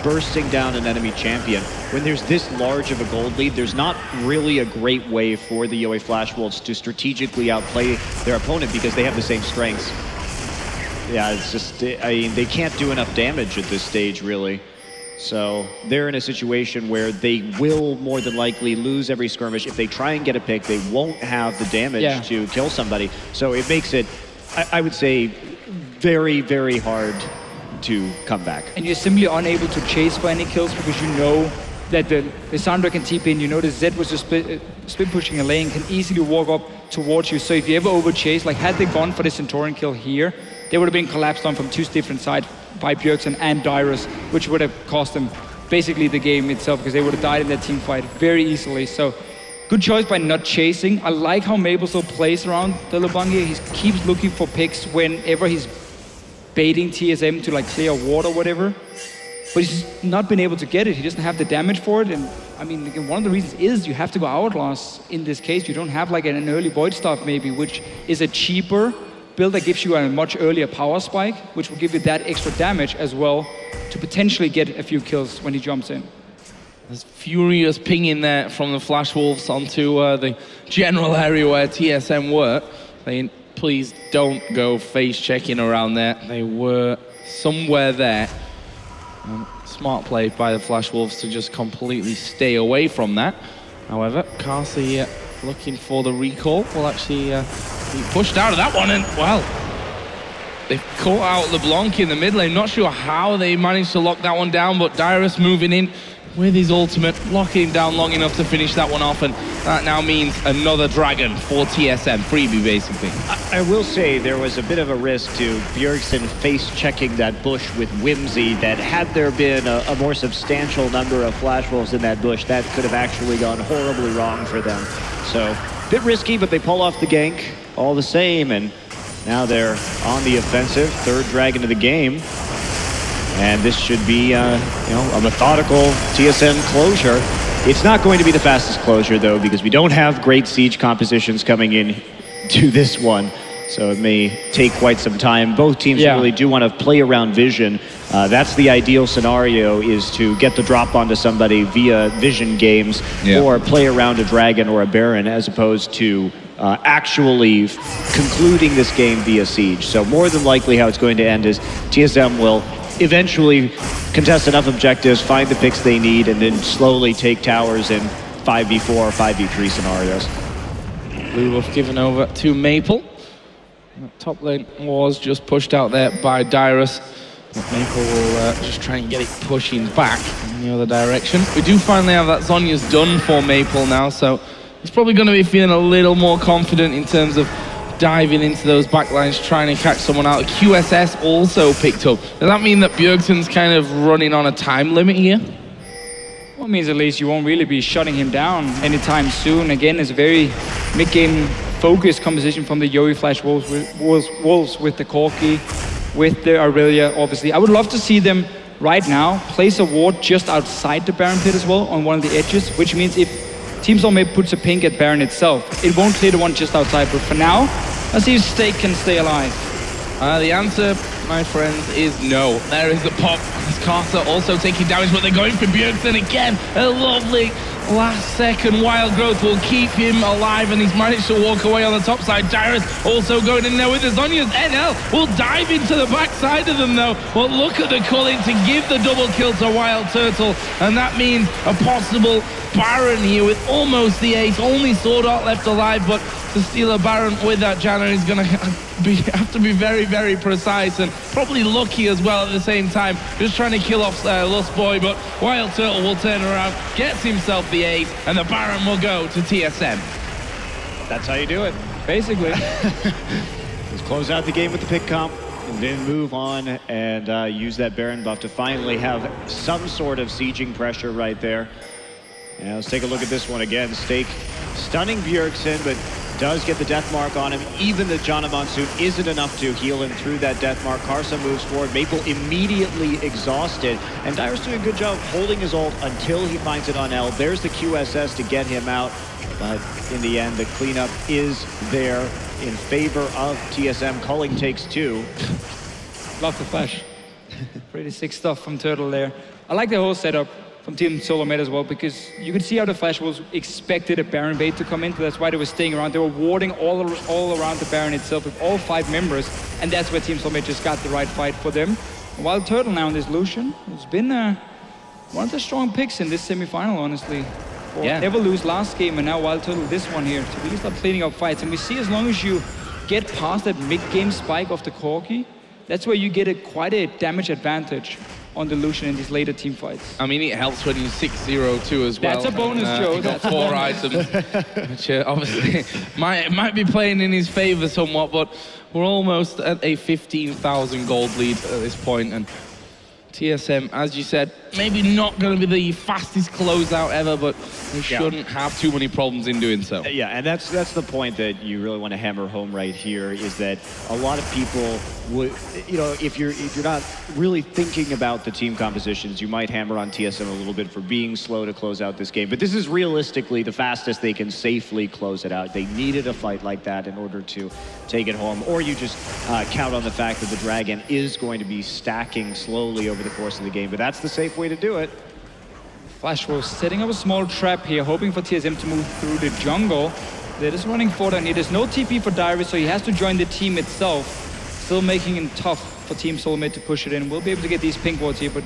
bursting down an enemy champion. When there's this large of a gold lead, there's not really a great way for the Yowie Flash Wolves to strategically outplay their opponent because they have the same strengths. Yeah, it's just, I mean, they can't do enough damage at this stage, really. So they're in a situation where they will more than likely lose every skirmish. If they try and get a pick, they won't have the damage to kill somebody. So it makes it, I would say, very, very hard to come back. And you're simply unable to chase for any kills because you know that the Lissandra can TP in, you know the Zed was just split pushing a lane, can easily walk up towards you. So if you ever over chase, like had they gone for the Santorin kill here, they would have been collapsed on from two different sides by Bjergsen and Dyrus, which would have cost them basically the game itself because they would have died in that team fight very easily. So good choice by not chasing. I like how Maple still plays around the LeBlanc here. He keeps looking for picks whenever he's baiting TSM to like clear a ward or whatever. But he's not been able to get it. He doesn't have the damage for it. And I mean, again, one of the reasons is you have to go Hourglass in this case. You don't have like an early Void Staff maybe, which is a cheaper build that gives you a much earlier power spike, which will give you that extra damage as well to potentially get a few kills when he jumps in. There's furious ping in there from the Flash Wolves onto the general area where TSM were. They please don't go face checking around there. They were somewhere there. Smart play by the Flash Wolves to just completely stay away from that. However, Karsa here looking for the recall will actually be pushed out of that one, and well, they've caught out LeBlanc in the mid lane. Not sure how they managed to lock that one down, but Dyrus moving in with his ultimate, locking him down long enough to finish that one off, and that now means another dragon for TSM, freebie basically. I will say there was a bit of a risk to Bjergsen face-checking that bush with Whimsy, that had there been a more substantial number of Flash Wolves in that bush, that could have actually gone horribly wrong for them. So, a bit risky, but they pull off the gank all the same, and now they're on the offensive, third dragon of the game. And this should be, a methodical TSM closure. It's not going to be the fastest closure, though, because we don't have great siege compositions coming in to this one. So it may take quite some time. Both teams really do want to play around vision. That's the ideal scenario, is to get the drop onto somebody via vision games, or play around a dragon or a baron, as opposed to actually concluding this game via siege. So more than likely how it's going to end is TSM will eventually contest enough objectives, find the picks they need, and then slowly take towers in 5v4 or 5v3 scenarios. Lulu given over to Maple. Top lane was just pushed out there by Dyrus. But Maple will just try and get it pushing back in the other direction. We do finally have that Zhonya's done for Maple now, so he's probably going to be feeling a little more confident in terms of diving into those backlines, trying to catch someone out. QSS also picked up. Does that mean that Bjergsen's kind of running on a time limit here? Well, it means at least you won't really be shutting him down anytime soon. Again, it's a very mid-game focused composition from the Yoi Flash Wolves with the Corki, with the Irelia, obviously. I would love to see them right now place a ward just outside the Baron pit as well, on one of the edges, which means if Team Solomid puts a pink at Baron itself, it won't clear the one just outside, but for now, let's see if Stake can stay alive. The answer, my friends, is no. There is the pop. Karsa also taking damage, but they're going for Bjergsen again. A lovely last-second wild growth will keep him alive, and he's managed to walk away on the top side. Dyrus also going in there with the Zhonya's. NL will dive into the backside of them, though. Well, look at the culling to give the double kill to Wildturtle, and that means a possible Baron here with almost the ace. Only SwordArt left alive, but to steal a Baron with that Janna is going to have to be very, very precise, and probably lucky as well at the same time. Just trying to kill off Lustboy, but Wildturtle will turn around, gets himself the ace, and the Baron will go to TSM. That's how you do it. Basically. Let's close out the game with the pick comp, and then move on and use that Baron buff to finally have some sort of sieging pressure right there. Yeah, let's take a look at this one again. Stake stunning Bjergsen, but does get the death mark on him. Even the Janna Monsoon isn't enough to heal him through that death mark. Karsa moves forward. Maple immediately exhausted. And Dyrus doing a good job holding his ult until he finds it on L. There's the QSS to get him out. But in the end, the cleanup is there in favor of TSM. Culling takes two. Love the flash. Pretty sick stuff from Turtle there. I like the whole setup from Team Solomid as well, because you could see how the Flash Wolves expected a Baron bait to come in, so that's why they were staying around. They were warding all around the Baron itself with all 5 members, and that's where Team Solomid just got the right fight for them. Wildturtle now in this Lucian has been one of the strong picks in this semi-final, honestly. Never lose last game, and now Wildturtle this one here to really start cleaning up fights. And we see as long as you get past that mid-game spike of the Corki, that's where you get quite a damage advantage on the Lucian in these later team fights. I mean, it helps when you 6-0 too as well. That's a bonus, Joe. Got 4 items, which obviously might be playing in his favor somewhat, but we're almost at a 15,000 gold lead at this point, and TSM, as you said, maybe not going to be the fastest closeout ever, but they shouldn't have too many problems in doing so. Yeah, and that's the point that you really want to hammer home right here, is that a lot of people would, if you're not really thinking about the team compositions, you might hammer on TSM a little bit for being slow to close out this game. But this is realistically the fastest they can safely close it out. They needed a fight like that in order to take it home, or you just count on the fact that the Dragon is going to be stacking slowly over the course of the game. But that's the safe way to do it. Flash was setting up a small trap here, hoping for TSM to move through the jungle. They're just running forward on here. There's no TP for Dyrus, so he has to join the team itself. Still making it tough for Team Solomid to push it in. We'll be able to get these pink wards here, but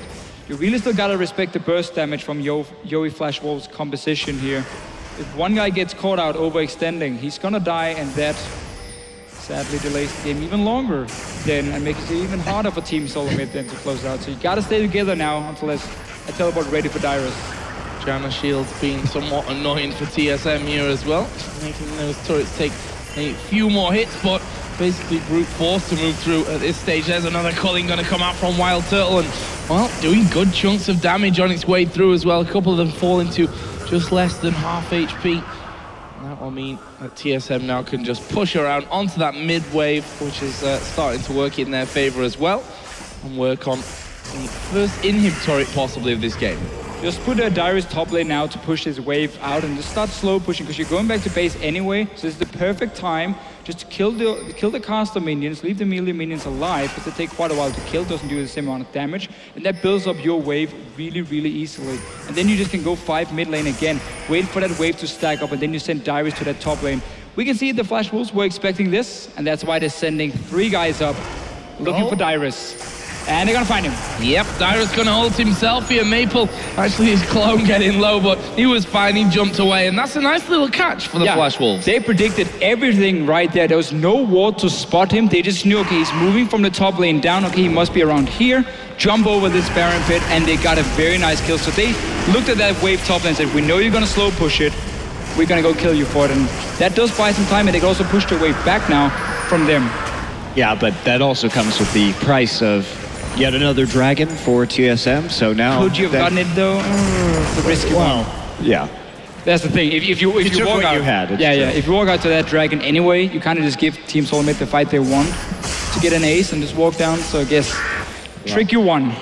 you really still gotta respect the burst damage from Yowie Flash Wolf's composition here. If one guy gets caught out overextending, he's gonna die, and that sadly delays the game even longer then and makes it even harder for Team Solomid then to close out. So you gotta stay together now until there's a teleport ready for Dyrus. Janna shields being somewhat annoying for TSM here as well, making those turrets take a few more hits, but basically brute force to move through at this stage. There's another culling going to come out from Wildturtle, and well, doing good chunks of damage on its way through as well. A couple of them fall into just less than half HP. And that will mean that TSM now can just push around onto that mid wave, which is starting to work in their favor as well, and work on the first inhib turret possibly of this game. Just put a Dyrus top lane now to push his wave out and just start slow pushing, because you're going back to base anyway, so it's the perfect time just to kill the caster minions, leave the melee minions alive, because they take quite a while to kill, doesn't do the same amount of damage, and that builds up your wave really, really easily. And then you just can go 5 mid lane again, wait for that wave to stack up, and then you send Dyrus to that top lane. We can see the Flash Wolves were expecting this, and that's why they're sending 3 guys up, looking for Dyrus. And they're gonna find him. Yep, Dyrus gonna hold himself here. Maple, actually his clone getting low, but he was fine, he jumped away, and that's a nice little catch for the Flash Wolves. They predicted everything right there. There was no ward to spot him. They just knew, okay, he's moving from the top lane down, okay, he must be around here, jump over this Baron pit, and they got a very nice kill. So they looked at that wave top lane and said, we know you're gonna slow push it, we're gonna go kill you for it. And that does buy some time, and they can also push their wave back now from them. Yeah, but that also comes with the price of yet another dragon for TSM, so now... Could you have gotten it though? It's a risky one. Yeah. That's the thing. If you walk out, if you walk out to that dragon anyway, you kind of just give Team Solomid the fight they want to get an ace and just walk down. So I guess tricky one.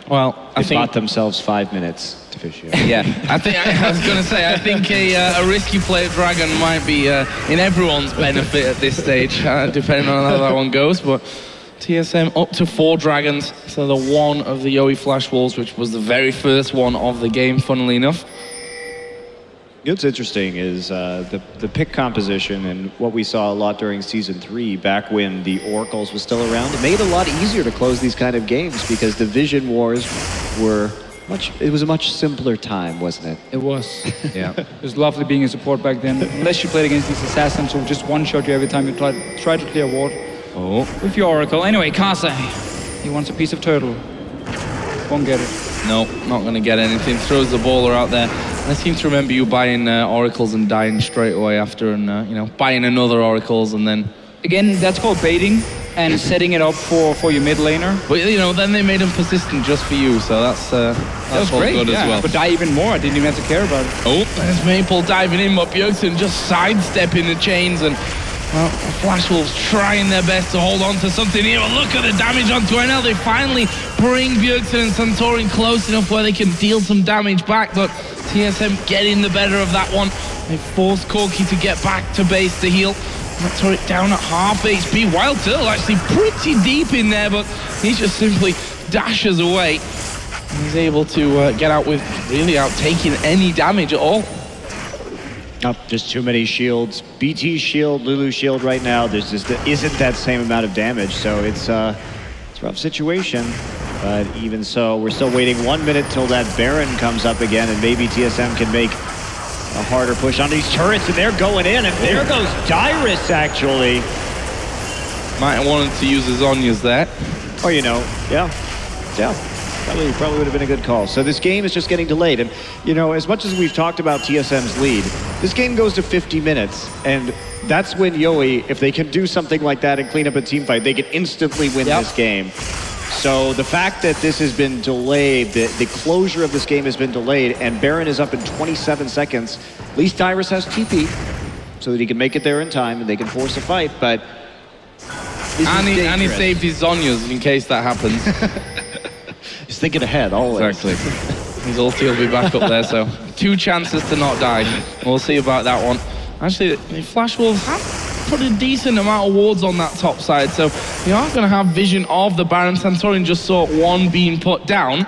Well, they bought themselves 5 minutes. Deficio. Yeah, I was going to say, I think a risky play dragon might be in everyone's benefit at this stage, depending on how that one goes. But TSM up to 4 dragons, so the one of the Yowie Flash Wolves, which was the very first one of the game, funnily enough. What's interesting is the pick composition and what we saw a lot during Season 3, back when the Oracles was still around. It made it a lot easier to close these kind of games because the Vision Wars were it was a much simpler time, wasn't it? It was. Yeah. It was lovely being a support back then, unless you played against these assassins who just one-shot you every time you try to clear a ward. Oh. With your Oracle. Anyway, Karsa, he wants a piece of turtle. Won't get it. No, not going to get anything. Throws the baller out there. I seem to remember you buying Oracles and dying straight away after, and buying another Oracles and then... Again, that's called baiting and setting it up for your mid laner. But then they made him persistent just for you, so that's all great, good as well. But die even more. I didn't even have to care about it. Oh, there's Maple diving in, but Bjergsen just sidestepping the chains, and well, the Flash Wolves trying their best to hold on to something here. But look at the damage on Twinell. They finally bring Bjergsen and Santorin close enough where they can deal some damage back, but TSM getting the better of that one. They force Corki to get back to base to heal. That turret down at half HP. Wildturtle actually pretty deep in there, but he just simply dashes away. And he's able to get out with without taking any damage at all. Just too many shields. BT shield, Lulu shield right now. There's just isn't that same amount of damage, so it's a rough situation. But even so, we're still waiting 1 minute till that Baron comes up again, and maybe TSM can make a harder push on these turrets, and they're going in, and there goes Dyrus, actually. Might have wanted to use his Zhonya's there. Oh, yeah. Probably would have been a good call. So this game is just getting delayed, and as much as we've talked about TSM's lead, this game goes to 50 minutes, and that's when Yowie, if they can do something like that and clean up a team fight, they can instantly win this game. So the fact that this has been delayed, the closure of this game has been delayed, and Baron is up in 27 seconds, at least Dyrus has TP, so that he can make it there in time and they can force a fight, but and he saved his Zhonya's in case that happens. He's thinking ahead, always. Exactly. His ulti will be back up there, so 2 chances to not die. We'll see about that one. Actually, the Flash Wolves have put a decent amount of wards on that top side, so you are going to have vision of the Baron. Santorin just saw one being put down.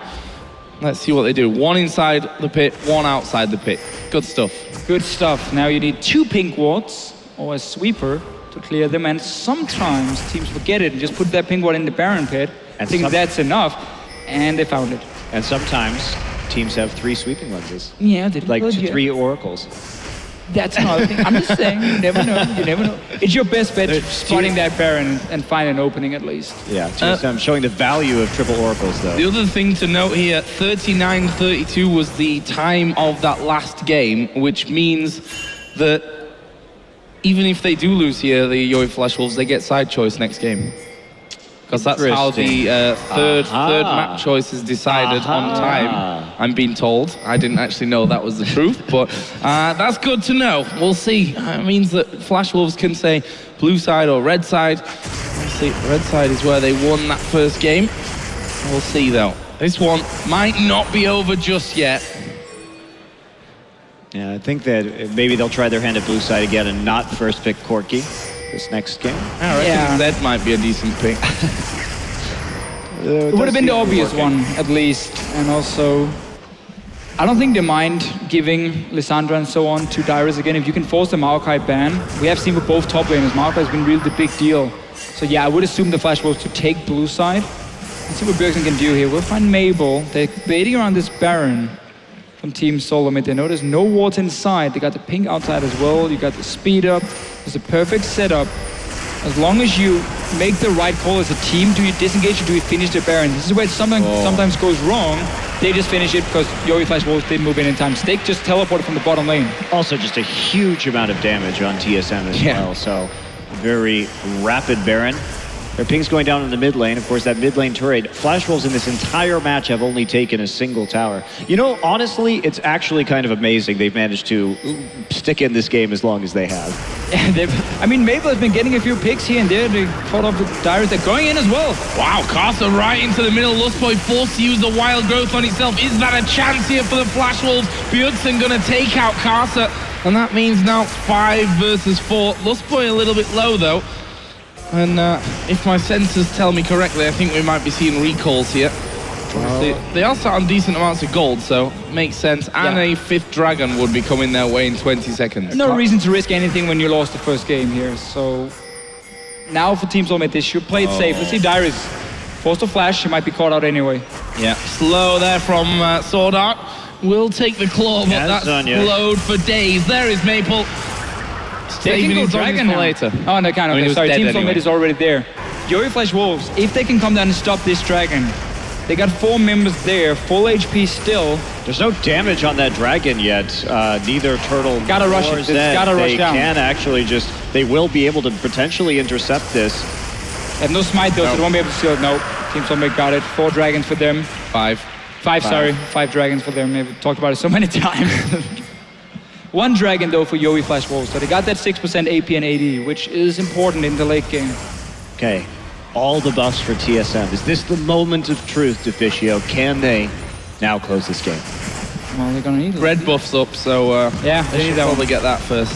Let's see what they do. One inside the pit, one outside the pit. Good stuff. Good stuff. Now you need 2 pink wards or a sweeper to clear them, and sometimes teams forget it and just put that pink ward in the Baron pit. I think that's enough, and they found it. And sometimes teams have 3 sweeping lenses. Yeah, they did like 3 oracles. That's another thing. I'm just saying, you never know. You never know. It's your best bet spotting that Baron and find an opening at least. Yeah, TSM showing the value of triple oracles though. The other thing to note here, 39-32 was the time of that last game, which means that even if they do lose here, the Yoi Flash Wolves, they get side choice next game. Because that's how the third map choice is decided on time, I'm being told. I didn't actually know that was the truth, but that's good to know. We'll see. It means that Flash Wolves can say blue side or red side. We'll see. Red side is where they won that first game. We'll see, though. This one might not be over just yet. Yeah, I think that maybe they'll try their hand at blue side again and not first pick Corki this next game. I reckon that might be a decent pick. It would have been the obvious one, at least. And also, I don't think they mind giving Lissandra and so on to Dyrus again. If you can force the Maokai ban, we have seen with both top laners, Maokai has been really the big deal. So yeah, I would assume the Flash Wolves to take blue side. Let's see what Bjergsen can do here. We'll find Mabel. They're baiting around this Baron from Team Solomid. They know there's no wards inside. They got the pink outside as well. You got the speed up. It's a perfect setup. As long as you make the right call as a team, do you disengage or do you finish the Baron? This is where something sometimes goes wrong. They just finish it because Yoi Flash Wolves didn't move in time. Stake just teleported from the bottom lane. Also just a huge amount of damage on TSM as well. So very rapid Baron. Their ping's going down in the mid lane. Of course, that mid lane turret. Flash Wolves in this entire match have only taken a single tower. You know, honestly, it's actually kind of amazing they've managed to stick in this game as long as they have. I mean, Mabel has been getting a few picks here and there. They caught up with Dyrus. They're going in as well. Wow, Karsa right into the middle. Lustboy forced to use the wild growth on himself. Is that a chance here for the Flash Wolves? Bjergsen going to take out Karsa. And that means now 5 versus 4. Lustboy a little bit low, though. And if my sensors tell me correctly, I think we might be seeing recalls here. They are sat on decent amounts of gold, so makes sense. And a 5th dragon would be coming their way in 20 seconds. No reason to risk anything when you lost the first game here. So now for Team Solomid, they should play it safe. Let's see Dyrus. Forced a flash, she might be caught out anyway. Yeah, slow there from SwordArt. Will take the claw, but that's slowed for days. There is Maple. Saving his dragon for later. Oh, no, kind of. Okay, sorry, Team Solomid is already there. Yoi Flash Wolves, if they can come down and stop this dragon, they got 4 members there, full HP still. There's no damage on that dragon yet. Neither Turtle gotta rush it. Gotta rush down. They can actually just, they will be able to potentially intercept this. They have no smite though, so they won't be able to steal it. No, Team Solomid got it. 4 dragons for them. 5, sorry. 5 dragons for them. We've talked about it so many times. 1 dragon though for Yoi Flash Wolves, so they got that 6% AP and AD, which is important in the late game. Okay, all the buffs for TSM. Is this the moment of truth, Deficio? Can they now close this game? Well, they're gonna need it. Red buff's up, so yeah, they should probably get that first.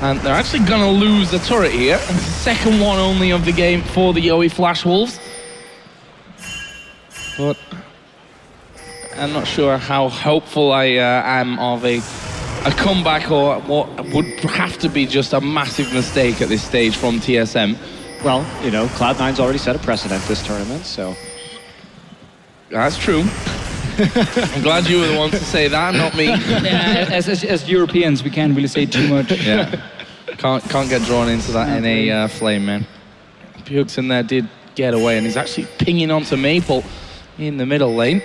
And they're actually gonna lose the turret here. It's the second one only of the game for the Yoi Flash Wolves. But I'm not sure how hopeful I am of a comeback or what would have to be just a massive mistake at this stage from TSM. Well, you know, Cloud9's already set a precedent this tournament, so... That's true. I'm glad you were the ones to say that, not me. Yeah, as Europeans, we can't really say too much. Yeah, can't get drawn into that NA flame, man. Bjergsen there did get away, and he's actually pinging onto Maple in the middle lane.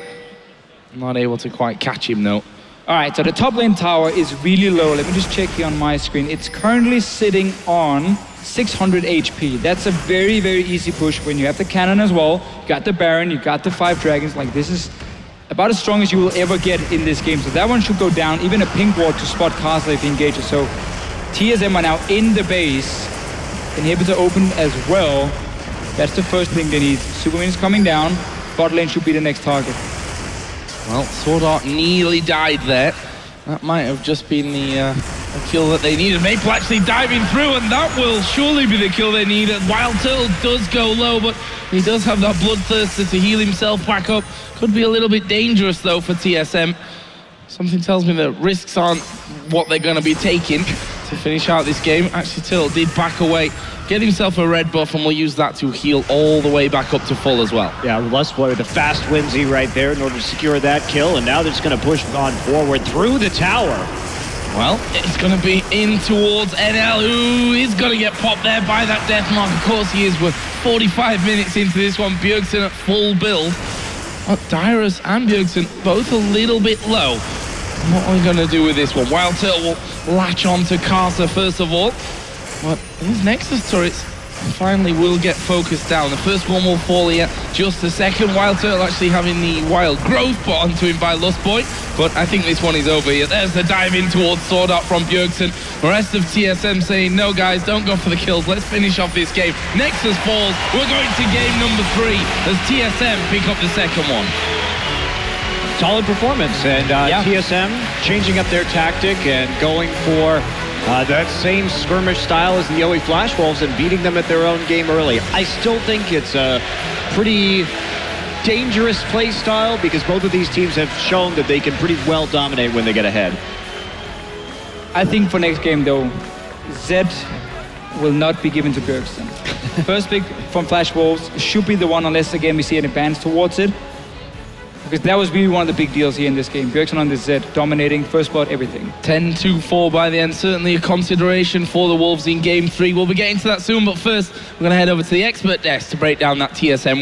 Not able to quite catch him, though. All right, so the top lane tower is really low. Let me just check here on my screen. It's currently sitting on 600 HP. That's a very, very easy push when you have the cannon as well. You got the Baron, you got the 5 dragons. Like, this is about as strong as you will ever get in this game. So that one should go down. Even a pink ward to spot Karsa if he engages. So TSM are now in the base. Inhibitor open as well. That's the first thing they need. Superman is coming down. Bot lane should be the next target. Well, SwordArt nearly died there. That might have just been the kill that they needed. Maple actually diving through, and that will surely be the kill they need. Wildturtle does go low, but he does have that bloodthirster to heal himself back up. Could be a little bit dangerous, though, for TSM. Something tells me that risks aren't what they're going to be taking to finish out this game. Actually, Turtle did back away, get himself a red buff, and we'll use that to heal all the way back up to full as well. Yeah, Lustboy with a fast Whimsy right there in order to secure that kill, and now they're just going to push on forward through the tower. Well, it's going to be in towards NL, who is going to get popped there by that death mark. Of course he is. We're 45 minutes into this one. Bjergsen at full build. But Dyrus and Bjergsen both a little bit low. What are we going to do with this one? Wildturtle will latch on to Karsa first of all. But these Nexus turrets finally will get focused down. The first one will fall here just a second. Wildturtle actually having the wild growth put onto him by Lustboy. But I think this one is over here. There's the dive in towards SwordArt from Bjergsen. The rest of TSM saying, no guys, don't go for the kills. Let's finish off this game. Nexus falls. We're going to game number 3 as TSM pick up the second one. Solid performance, and TSM changing up their tactic and going for that same skirmish style as the Yowie Flash Wolves and beating them at their own game early. I still think it's a pretty dangerous play style because both of these teams have shown that they can pretty well dominate when they get ahead. I think for next game, though, Zed will not be given to Bjergsen. First pick from Flash Wolves should be the one, unless again we see an advance towards it. Because that was really one of the big deals here in this game. Bjergsen on the Zed, dominating, first blood, everything. 10-4 by the end. Certainly a consideration for the Wolves in Game 3. We'll be getting to that soon, but first, we're going to head over to the expert desk to break down that TSM